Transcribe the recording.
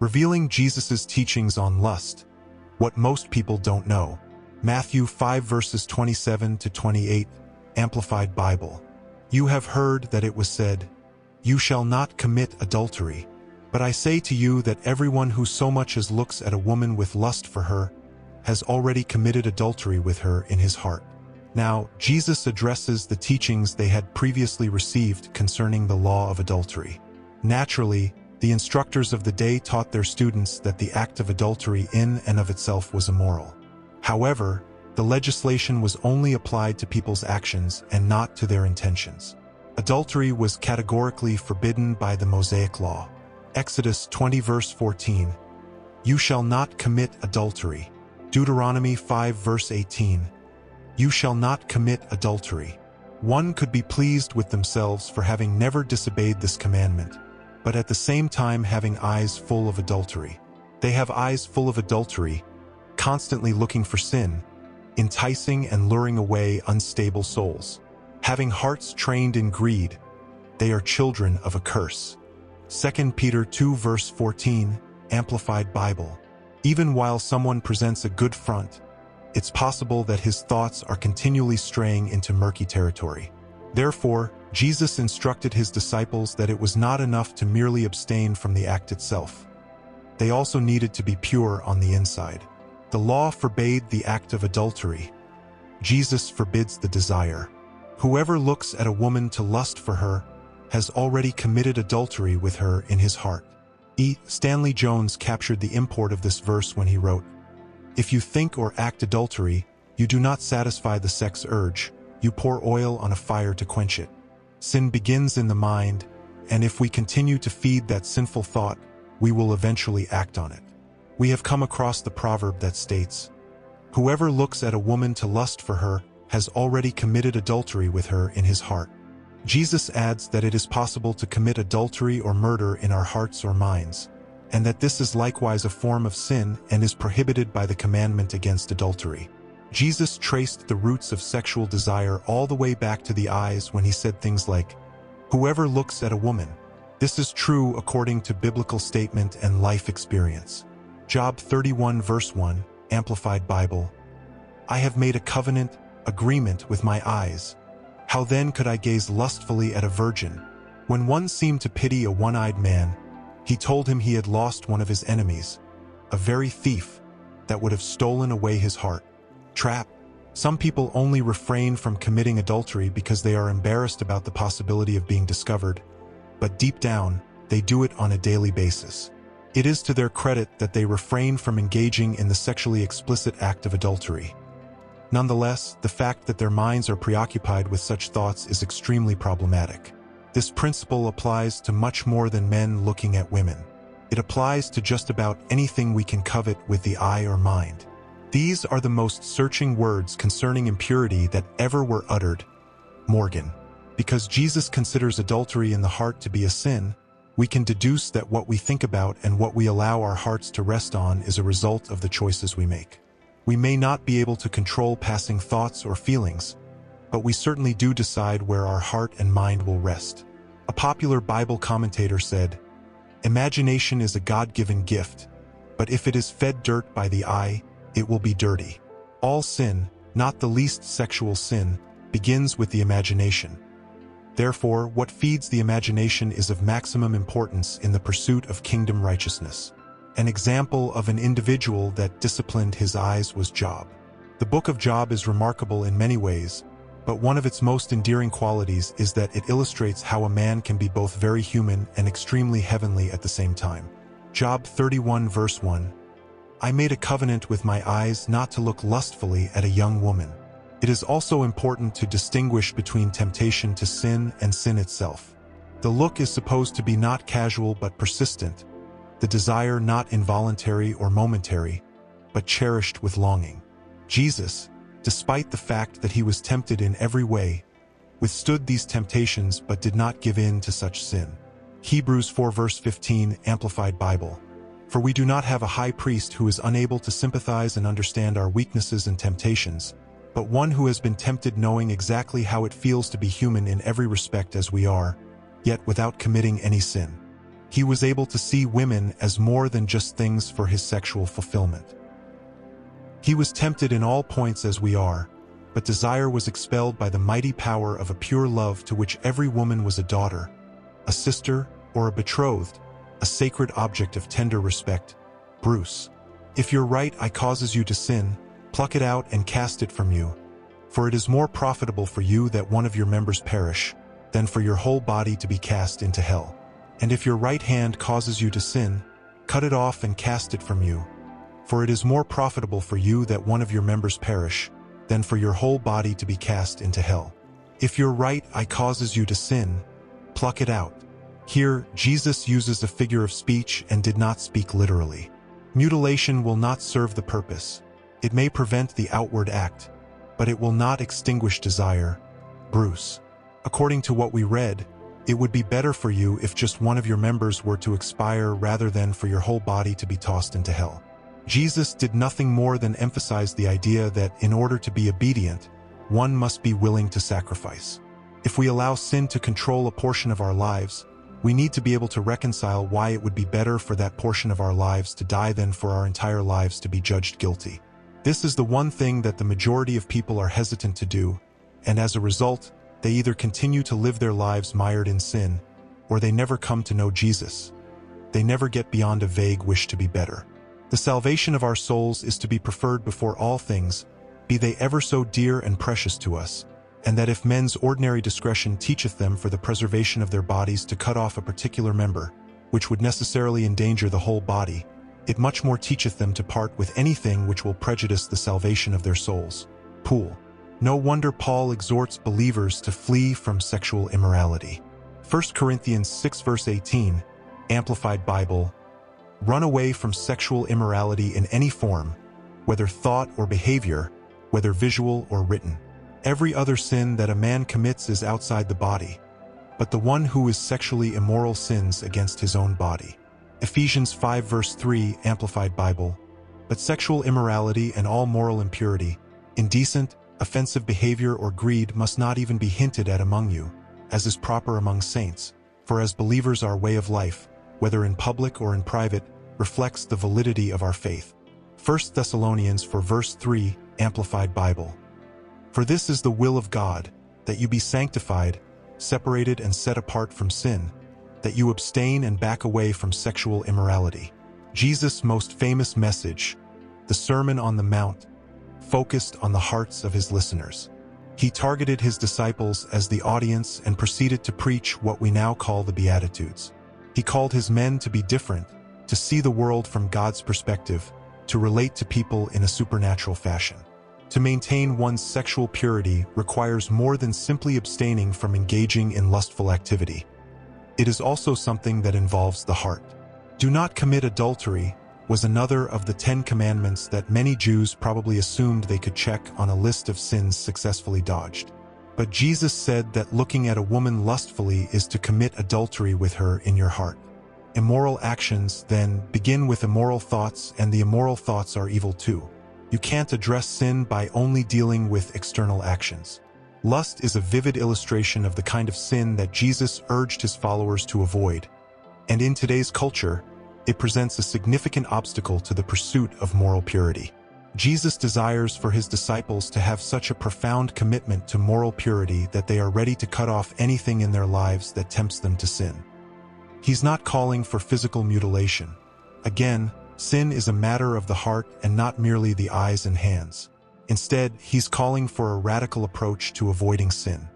revealing Jesus' teachings on lust, what most people don't know. Matthew 5 verses 27 to 28, Amplified Bible. You have heard that it was said, "You shall not commit adultery." But I say to you that everyone who so much as looks at a woman with lust for her has already committed adultery with her in his heart. Now, Jesus addresses the teachings they had previously received concerning the law of adultery. Naturally, the instructors of the day taught their students that the act of adultery in and of itself was immoral. However, the legislation was only applied to people's actions and not to their intentions. Adultery was categorically forbidden by the Mosaic Law. Exodus 20 verse 14. You shall not commit adultery. Deuteronomy 5 verse 18. You shall not commit adultery. One could be pleased with themselves for having never disobeyed this commandment, but at the same time having eyes full of adultery. They have eyes full of adultery, constantly looking for sin, enticing and luring away unstable souls. Having hearts trained in greed, they are children of a curse. 2 Peter 2 verse 14, Amplified Bible. Even while someone presents a good front, it's possible that his thoughts are continually straying into murky territory. Therefore, Jesus instructed his disciples that it was not enough to merely abstain from the act itself. They also needed to be pure on the inside. The law forbade the act of adultery. Jesus forbids the desire. Whoever looks at a woman to lust for her has already committed adultery with her in his heart. Stanley Jones captured the import of this verse when he wrote, "If you think or act adultery, you do not satisfy the sex urge, you pour oil on a fire to quench it." Sin begins in the mind, and if we continue to feed that sinful thought, we will eventually act on it. We have come across the proverb that states, "Whoever looks at a woman to lust for her has already committed adultery with her in his heart." Jesus adds that it is possible to commit adultery or murder in our hearts or minds, and that this is likewise a form of sin and is prohibited by the commandment against adultery. Jesus traced the roots of sexual desire all the way back to the eyes when he said things like, "Whoever looks at a woman." This is true according to biblical statement and life experience. Job 31 verse 1, Amplified Bible. I have made a covenant, agreement with my eyes. How then could I gaze lustfully at a virgin? When one seemed to pity a one-eyed man, he told him he had lost one of his enemies, a very thief that would have stolen away his heart. Trap. Some people only refrain from committing adultery because they are embarrassed about the possibility of being discovered, but deep down, they do it on a daily basis. It is to their credit that they refrain from engaging in the sexually explicit act of adultery. Nonetheless, the fact that their minds are preoccupied with such thoughts is extremely problematic. This principle applies to much more than men looking at women. It applies to just about anything we can covet with the eye or mind. These are the most searching words concerning impurity that ever were uttered. Morgan. Because Jesus considers adultery in the heart to be a sin, we can deduce that what we think about and what we allow our hearts to rest on is a result of the choices we make. We may not be able to control passing thoughts or feelings, but we certainly do decide where our heart and mind will rest. A popular Bible commentator said, "Imagination is a God-given gift, but if it is fed dirt by the eye, it will be dirty." All sin, not the least sexual sin, begins with the imagination. Therefore, what feeds the imagination is of maximum importance in the pursuit of kingdom righteousness. An example of an individual that disciplined his eyes was Job. The book of Job is remarkable in many ways, but one of its most endearing qualities is that it illustrates how a man can be both very human and extremely heavenly at the same time. Job 31 verse 1. I made a covenant with my eyes not to look lustfully at a young woman. It is also important to distinguish between temptation to sin and sin itself. The look is supposed to be not casual but persistent, the desire not involuntary or momentary, but cherished with longing. Jesus, despite the fact that he was tempted in every way, withstood these temptations but did not give in to such sin. Hebrews 4 verse 15, Amplified Bible. For we do not have a high priest who is unable to sympathize and understand our weaknesses and temptations, but one who has been tempted knowing exactly how it feels to be human in every respect as we are, yet without committing any sin. He was able to see women as more than just things for his sexual fulfillment. He was tempted in all points as we are, but desire was expelled by the mighty power of a pure love to which every woman was a daughter, a sister, or a betrothed, a sacred object of tender respect. Bruce. If your right eye causes you to sin, pluck it out and cast it from you. For it is more profitable for you that one of your members perish, than for your whole body to be cast into hell. And if your right hand causes you to sin, cut it off and cast it from you. For it is more profitable for you that one of your members perish, than for your whole body to be cast into hell. If your right eye causes you to sin, pluck it out. Here, Jesus uses a figure of speech and did not speak literally. Mutilation will not serve the purpose. It may prevent the outward act, but it will not extinguish desire. Bruce. According to what we read, it would be better for you if just one of your members were to expire rather than for your whole body to be tossed into hell. Jesus did nothing more than emphasize the idea that in order to be obedient, one must be willing to sacrifice. If we allow sin to control a portion of our lives, we need to be able to reconcile why it would be better for that portion of our lives to die than for our entire lives to be judged guilty. This is the one thing that the majority of people are hesitant to do, and as a result, they either continue to live their lives mired in sin, or they never come to know Jesus. They never get beyond a vague wish to be better. The salvation of our souls is to be preferred before all things, be they ever so dear and precious to us, and that if men's ordinary discretion teacheth them for the preservation of their bodies to cut off a particular member, which would necessarily endanger the whole body, it much more teacheth them to part with anything which will prejudice the salvation of their souls. Pool. No wonder Paul exhorts believers to flee from sexual immorality. 1 Corinthians 6 verse 18, Amplified Bible. Run away from sexual immorality in any form, whether thought or behavior, whether visual or written. Every other sin that a man commits is outside the body, but the one who is sexually immoral sins against his own body. Ephesians 5 verse 3, Amplified Bible. But sexual immorality and all moral impurity, indecent, offensive behavior or greed must not even be hinted at among you, as is proper among saints, for as believers our way of life, whether in public or in private, reflects the validity of our faith. 1 Thessalonians 4 verse 3, Amplified Bible. For this is the will of God, that you be sanctified, separated and set apart from sin, that you abstain and back away from sexual immorality. Jesus' most famous message, the Sermon on the Mount, focused on the hearts of his listeners. He targeted his disciples as the audience and proceeded to preach what we now call the Beatitudes. He called his men to be different, to see the world from God's perspective, to relate to people in a supernatural fashion. To maintain one's sexual purity requires more than simply abstaining from engaging in lustful activity. It is also something that involves the heart. Do not commit adultery was another of the 10 commandments that many Jews probably assumed they could check on a list of sins successfully dodged. But Jesus said that looking at a woman lustfully is to commit adultery with her in your heart. Immoral actions, then, begin with immoral thoughts, and the immoral thoughts are evil too. You can't address sin by only dealing with external actions. Lust is a vivid illustration of the kind of sin that Jesus urged his followers to avoid. And in today's culture, it presents a significant obstacle to the pursuit of moral purity. Jesus desires for his disciples to have such a profound commitment to moral purity that they are ready to cut off anything in their lives that tempts them to sin. He's not calling for physical mutilation. Again, sin is a matter of the heart and not merely the eyes and hands. Instead, he's calling for a radical approach to avoiding sin.